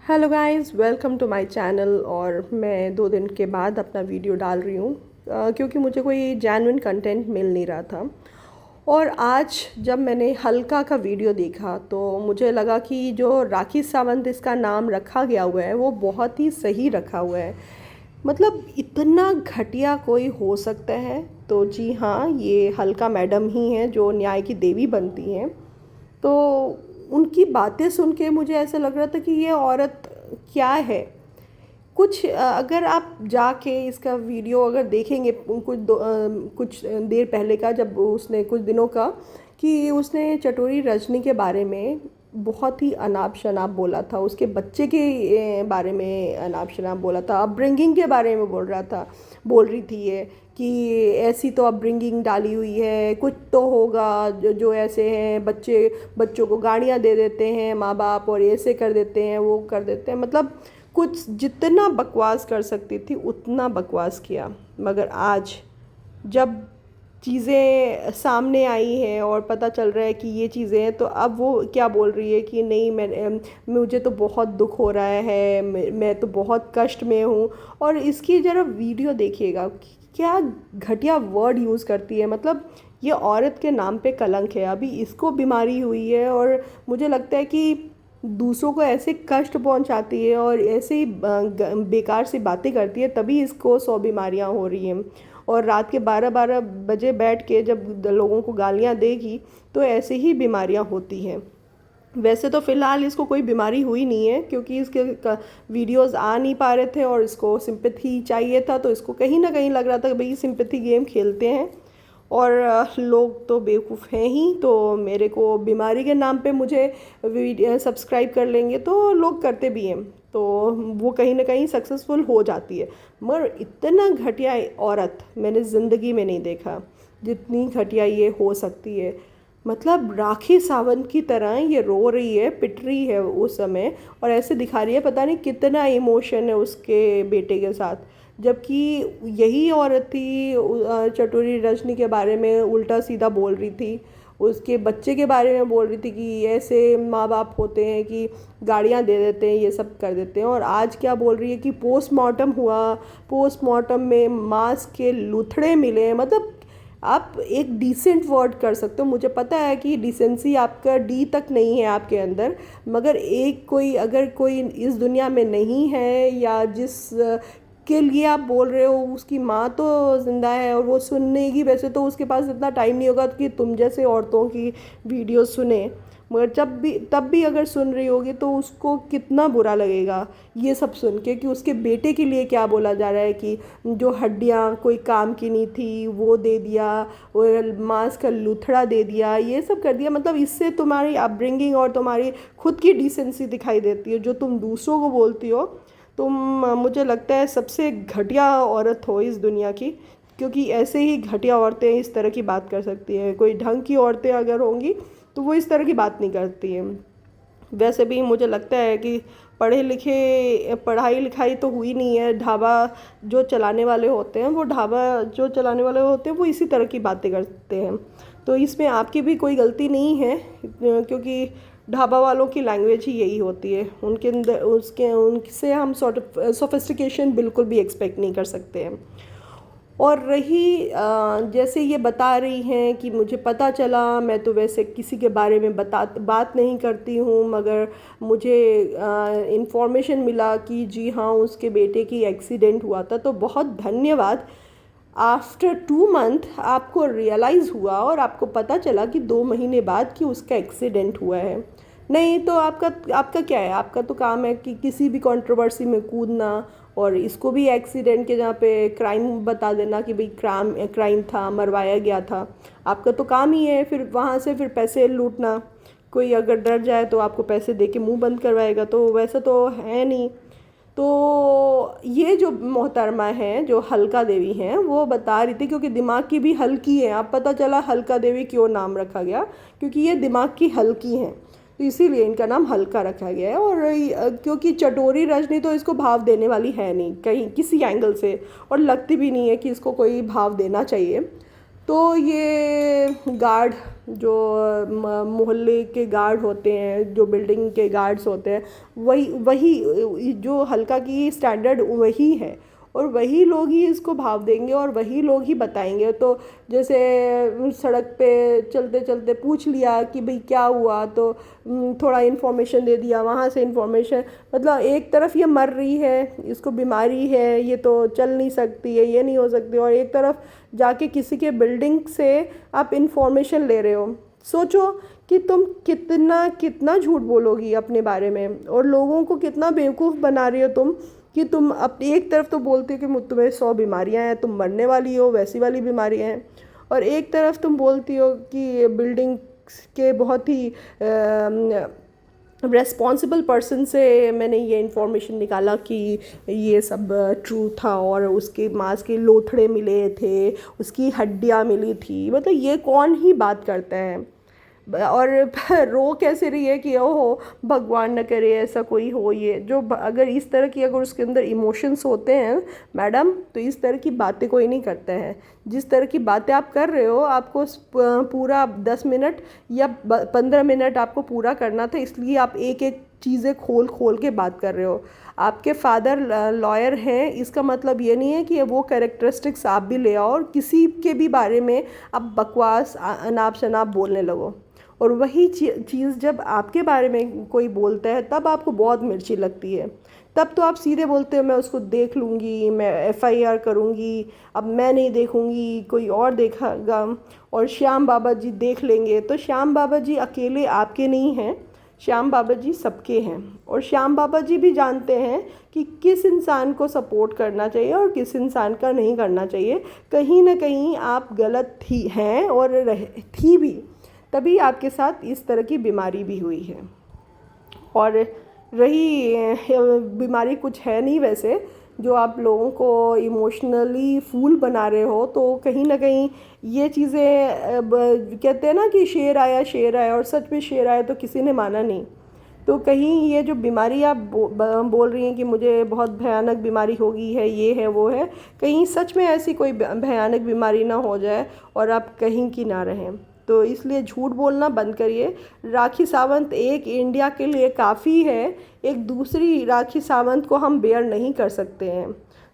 Hello guys, welcome to my channel. और मैं 2 दिन के बाद अपना वीडियो डाल रही हूँ क्योंकि मुझे कोई जेन्युइन कंटेंट मिल नहीं रहा था। और आज जब मैंने हल्का का वीडियो देखा तो मुझे लगा कि जो राखी सावंत इसका नाम रखा गया हुआ है वो बहुत ही सही रखा हुआ है। मतलब इतना घटिया कोई हो सकता है? तो जी हाँ, ये हल्का मैडम ही हैं जो न्याय की देवी बनती हैं। तो उनकी बातें सुन के मुझे ऐसा लग रहा था कि ये औरत क्या है। कुछ अगर आप जाके इसका वीडियो अगर देखेंगे कुछ देर पहले का, जब उसने कुछ दिनों का, कि उसने चटोरी रजनी के बारे में बहुत ही अनाप शनाप बोला था, उसके बच्चे के बारे में अनाप शनाप बोला था, अपब्रिंगिंग के बारे में बोल रही थी ये कि ऐसी तो अपब्रिंगिंग डाली हुई है, कुछ तो होगा जो ऐसे हैं बच्चों को गाड़ियाँ दे देते हैं माँ बाप, और ऐसे कर देते हैं वो कर देते हैं। मतलब कुछ जितना बकवास कर सकती थी उतना बकवास किया। मगर आज जब चीज़ें सामने आई हैं और पता चल रहा है कि ये चीज़ें हैं, तो अब वो क्या बोल रही है कि नहीं, मुझे तो बहुत दुख हो रहा है, मैं तो बहुत कष्ट में हूँ। और इसकी ज़रा वीडियो देखिएगा, क्या घटिया वर्ड यूज़ करती है। मतलब ये औरत के नाम पे कलंक है। अभी इसको बीमारी हुई है और मुझे लगता है कि दूसरों को ऐसे कष्ट पहुंचाती है और ऐसे ही बेकार सी बातें करती है, तभी इसको 100 बीमारियां हो रही हैं। और रात के 12-12 बजे बैठ के जब लोगों को गालियां देगी तो ऐसे ही बीमारियां होती हैं। वैसे तो फ़िलहाल इसको कोई बीमारी हुई नहीं है क्योंकि इसके वीडियोस आ नहीं पा रहे थे और इसको सिंपैथी चाहिए था, तो इसको कहीं ना कहीं लग रहा था कि भाई सिंपैथी गेम खेलते हैं। और लोग तो बेवकूफ़ हैं ही, तो मेरे को बीमारी के नाम पे मुझे सब्सक्राइब कर लेंगे, तो लोग करते भी हैं, तो वो कहीं ना कहीं सक्सेसफुल हो जाती है। मगर इतना घटिया औरत मैंने ज़िंदगी में नहीं देखा जितनी घटिया ये हो सकती है। मतलब राखी सावंत की तरह ये रो रही है, पिट रही है उस समय, और ऐसे दिखा रही है पता नहीं कितना इमोशन है उसके बेटे के साथ। जबकि यही औरत थी चटोरी रजनी के बारे में उल्टा सीधा बोल रही थी, उसके बच्चे के बारे में बोल रही थी कि ऐसे माँ बाप होते हैं कि गाड़ियाँ दे देते हैं, ये सब कर देते हैं। और आज क्या बोल रही है कि पोस्टमार्टम हुआ, पोस्टमार्टम में मांस के लुथड़े मिले। मतलब आप एक डिसेंट वर्ड कर सकते हो, मुझे पता है कि डिसेंसी आपका डी तक नहीं है आपके अंदर, मगर एक कोई अगर कोई इस दुनिया में नहीं है या जिस के लिए आप बोल रहे हो, उसकी माँ तो ज़िंदा है और वो सुनने की, वैसे तो उसके पास इतना टाइम नहीं होगा कि तुम जैसे औरतों की वीडियो सुने, मगर तब भी अगर सुन रही होगी तो उसको कितना बुरा लगेगा ये सब सुन के कि उसके बेटे के लिए क्या बोला जा रहा है कि जो हड्डियाँ कोई काम की नहीं थी वो दे दिया, और मांस का लुथड़ा दे दिया, ये सब कर दिया। मतलब इससे तुम्हारी अपब्रिंगिंग और तुम्हारी खुद की डिसेंसी दिखाई देती है जो तुम दूसरों को बोलती हो। तुम मुझे लगता है सबसे घटिया औरत हो इस दुनिया की, क्योंकि ऐसे ही घटिया औरतें इस तरह की बात कर सकती हैं। कोई ढंग की औरतें अगर होंगी तो वो इस तरह की बात नहीं करती हैं। वैसे भी मुझे लगता है कि पढ़ाई लिखाई तो हुई नहीं है। ढाबा जो चलाने वाले होते हैं वो इसी तरह की बातें करते हैं। तो इसमें आपकी भी कोई गलती नहीं है क्योंकि ढाबा वालों की लैंग्वेज ही यही होती है। उनके अंदर उसके उनसे हम सोफिस्टिकेशन बिल्कुल भी एक्सपेक्ट नहीं कर सकते हैं। और रही जैसे ये बता रही हैं कि मुझे पता चला, मैं तो वैसे किसी के बारे में बात नहीं करती हूँ, मगर मुझे इन्फॉर्मेशन मिला कि जी हाँ उसके बेटे की एक्सीडेंट हुआ था, तो बहुत धन्यवाद। आफ्टर 2 मंथ आपको रियलाइज़ हुआ और आपको पता चला कि 2 महीने बाद कि उसका एक्सीडेंट हुआ है। नहीं तो आपका आपका क्या है? आपका तो काम है कि किसी भी कंट्रोवर्सी में कूदना, और इसको भी एक्सीडेंट के जहाँ पे क्राइम बता देना कि भाई क्राइम था, मरवाया गया था। आपका तो काम ही है फिर वहाँ से फिर पैसे लूटना। कोई अगर डर जाए तो आपको पैसे दे के मुँह बंद करवाएगा, तो वैसा तो है नहीं। तो ये जो मोहतरमा हैं जो हल्का देवी हैं वो बता रही थी, क्योंकि दिमाग की भी हल्की है। अब पता चला हल्का देवी क्यों नाम रखा गया, क्योंकि ये दिमाग की हल्की हैं, तो इसीलिए इनका नाम हल्का रखा गया है। और क्योंकि चटोरी रजनी तो इसको भाव देने वाली है नहीं कहीं किसी एंगल से, और लगती भी नहीं है कि इसको कोई भाव देना चाहिए। तो ये गार्ड जो मोहल्ले के गार्ड होते हैं, जो बिल्डिंग के गार्ड्स होते हैं, वही वही जो हल्का की स्टैंडर्ड वही है, और वही लोग ही इसको भाव देंगे और वही लोग ही बताएंगे। तो जैसे सड़क पे चलते चलते पूछ लिया कि भाई क्या हुआ, तो थोड़ा इन्फॉर्मेशन दे दिया, वहाँ से इन्फॉर्मेशन, मतलब एक तरफ ये मर रही है, इसको बीमारी है, ये तो चल नहीं सकती है, ये नहीं हो सकती, और एक तरफ जाके किसी के बिल्डिंग से आप इन्फॉर्मेशन ले रहे हो। सोचो कि तुम कितना कितना झूठ बोलोगी अपने बारे में, और लोगों को कितना बेवकूफ़ बना रही हो तुम, कि तुम अपनी एक तरफ तो बोलते हो कि तुम्हें 100 बीमारियां हैं, तुम मरने वाली हो, वैसी वाली बीमारियां हैं, और एक तरफ तुम बोलती हो कि बिल्डिंग के बहुत ही रेस्पॉन्सिबल पर्सन से मैंने ये इन्फॉर्मेशन निकाला कि ये सब ट्रू था, और उसके मांस के लोथड़े मिले थे, उसकी हड्डियाँ मिली थी। मतलब ये कौन ही बात करता है, और रो कैसे रही है कि ओहो भगवान न करे ऐसा कोई हो। ये जो अगर इस तरह की अगर उसके अंदर इमोशंस होते हैं मैडम, तो इस तरह की बातें कोई नहीं करता है। जिस तरह की बातें आप कर रहे हो, आपको पूरा 10 मिनट या 15 मिनट आपको पूरा करना था, इसलिए आप एक एक चीज़ें खोल खोल के बात कर रहे हो। आपके फादर लॉयर हैं, इसका मतलब ये नहीं है कि वो कैरेक्टरिस्टिक्स आप भी ले आओ और किसी के भी बारे में आप बकवास अनाप शनाप बोलने लगो। और वही चीज़ जब आपके बारे में कोई बोलता है तब आपको बहुत मिर्ची लगती है। तब तो आप सीधे बोलते हो मैं उसको देख लूँगी, मैं एफआईआर करूँगी, अब मैं नहीं देखूँगी, कोई और देखेगा, और श्याम बाबा जी देख लेंगे। तो श्याम बाबा जी अकेले आपके नहीं हैं, श्याम बाबा जी सबके हैं, और श्याम बाबा जी भी जानते हैं कि किस इंसान को सपोर्ट करना चाहिए और किस इंसान का नहीं करना चाहिए। कहीं ना कहीं आप गलत थी हैं और थी भी, तभी आपके साथ इस तरह की बीमारी भी हुई है। और रही बीमारी कुछ है नहीं वैसे, जो आप लोगों को इमोशनली फूल बना रहे हो, तो कहीं ना कहीं ये चीज़ें कहते हैं ना कि शेर आया, और सच में शेर आया तो किसी ने माना नहीं। तो कहीं ये जो बीमारी आप बोल रही हैं कि मुझे बहुत भयानक बीमारी हो गई है, ये है वो है, कहीं सच में ऐसी कोई भयानक बीमारी ना हो जाए और आप कहीं की ना रहें। तो इसलिए झूठ बोलना बंद करिए। राखी सावंत एक इंडिया के लिए काफ़ी है, एक दूसरी राखी सावंत को हम बेयर नहीं कर सकते हैं।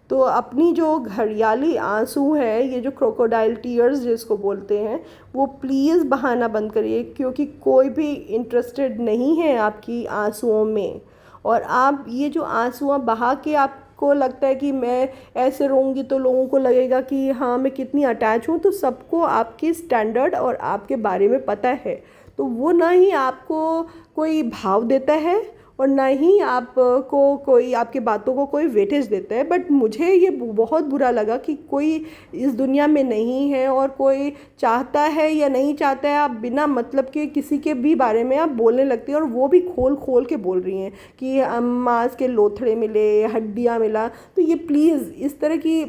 तो अपनी जो घड़ियाली आंसू है, ये जो क्रोकोडाइल टीयर्स जिसको बोलते हैं, वो प्लीज़ बहाना बंद करिए, क्योंकि कोई भी इंटरेस्टेड नहीं है आपकी आंसुओं में। और आप ये जो आंसुआं बहा के आपको लगता है कि मैं ऐसे रोऊंगी तो लोगों को लगेगा कि हाँ मैं कितनी अटैच हूँ, तो सबको आपकी स्टैंडर्ड और आपके बारे में पता है। तो वो ना ही आपको कोई भाव देता है और ना ही आपको कोई आपकी बातों को कोई वेटेज देता है। बट मुझे ये बहुत बुरा लगा कि कोई इस दुनिया में नहीं है और कोई चाहता है या नहीं चाहता है, आप बिना मतलब के किसी के भी बारे में आप बोलने लगती हैं, और वो भी खोल खोल के बोल रही हैं कि मांस के लोथड़े मिले, हड्डियाँ मिला। तो ये प्लीज़ इस तरह की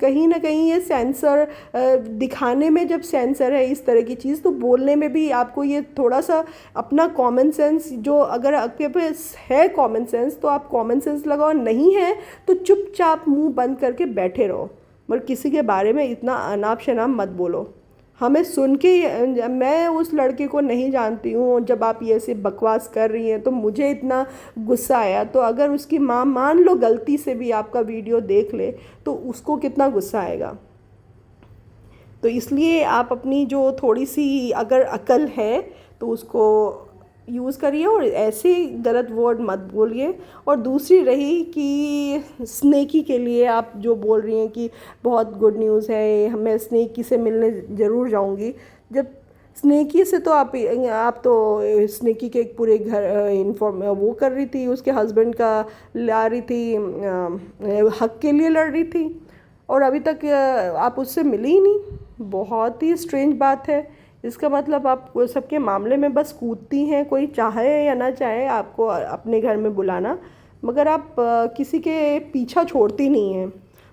कहीं ना कहीं ये सेंसर दिखाने में, जब सेंसर है इस तरह की चीज़, तो बोलने में भी आपको ये थोड़ा सा अपना कॉमन सेंस, जो अगर आपके पास है कॉमन सेंस तो आप कॉमन सेंस लगाओ, नहीं है तो चुपचाप मुंह बंद करके बैठे रहो, मगर किसी के बारे में इतना अनाप शनाप मत बोलो। हमें सुन के, मैं उस लड़के को नहीं जानती हूँ, जब आप ये ऐसे बकवास कर रही हैं तो मुझे इतना गुस्सा आया। तो अगर उसकी माँ मान लो गलती से भी आपका वीडियो देख ले तो उसको कितना गुस्सा आएगा। तो इसलिए आप अपनी जो थोड़ी सी अगर अकल है तो उसको यूज़ करिए और ऐसे गलत वर्ड मत बोलिए। और दूसरी रही कि स्नेकी के लिए आप जो बोल रही हैं कि बहुत गुड न्यूज़ है, मैं स्नेकी से मिलने ज़रूर जाऊंगी। जब स्नेकी से तो आप तो स्नेकी के एक पूरे घर इन्फॉर्म वो कर रही थी, उसके हस्बैंड का ला रही थी, हक के लिए लड़ रही थी, और अभी तक आप उससे मिली ही नहीं। बहुत ही स्ट्रेंज बात है। इसका मतलब आप सबके मामले में बस कूदती हैं, कोई चाहे या ना चाहे आपको अपने घर में बुलाना, मगर आप किसी के पीछा छोड़ती नहीं हैं।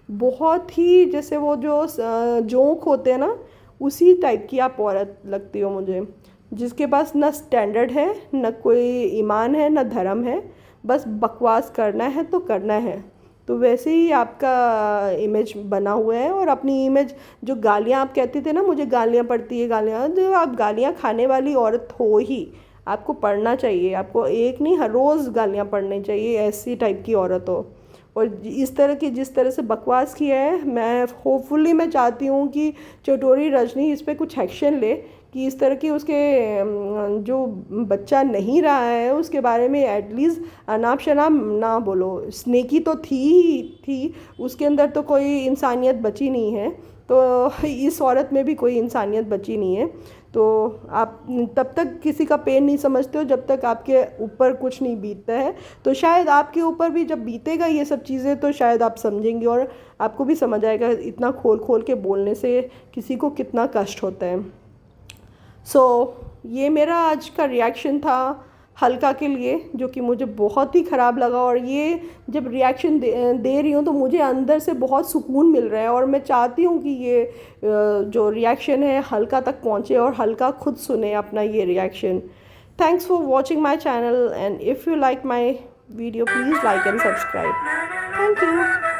बहुत ही जैसे वो जो जोंक होते हैं ना, उसी टाइप की आप औरत लगती हो मुझे, जिसके पास ना स्टैंडर्ड है, ना कोई ईमान है, ना धर्म है, बस बकवास करना है तो करना है। तो वैसे ही आपका इमेज बना हुआ है। और अपनी इमेज, जो गालियाँ आप कहते थे ना, मुझे गालियाँ पड़ती है गालियाँ, जो आप गालियाँ खाने वाली औरत हो ही, आपको पढ़ना चाहिए। आपको एक नहीं, हर रोज़ गालियाँ पढ़नी चाहिए, ऐसी टाइप की औरत हो। और इस तरह की, जिस तरह से बकवास किया है, मैं होपफुली मैं चाहती हूँ कि चटोरी रजनी इस पर कुछ एक्शन ले, कि इस तरह की उसके जो बच्चा नहीं रहा है उसके बारे में एटलीस्ट अनाप शनाप ना बोलो। स्नेकी तो थी ही थी, उसके अंदर तो कोई इंसानियत बची नहीं है, तो इस औरत में भी कोई इंसानियत बची नहीं है। तो आप तब तक किसी का पेन नहीं समझते हो जब तक आपके ऊपर कुछ नहीं बीतता है। तो शायद आपके ऊपर भी जब बीतेगा ये सब चीज़ें, तो शायद आप समझेंगे और आपको भी समझ आएगा इतना खोल खोल के बोलने से किसी को कितना कष्ट होता है। ये मेरा आज का रिएक्शन था हल्का के लिए, जो कि मुझे बहुत ही ख़राब लगा। और ये जब रिएक्शन दे रही हूँ तो मुझे अंदर से बहुत सुकून मिल रहा है, और मैं चाहती हूँ कि ये जो रिएक्शन है हल्का तक पहुँचे और हल्का खुद सुने अपना ये reaction. Thanks for watching my channel, and if you like my video please like and subscribe. Thank you.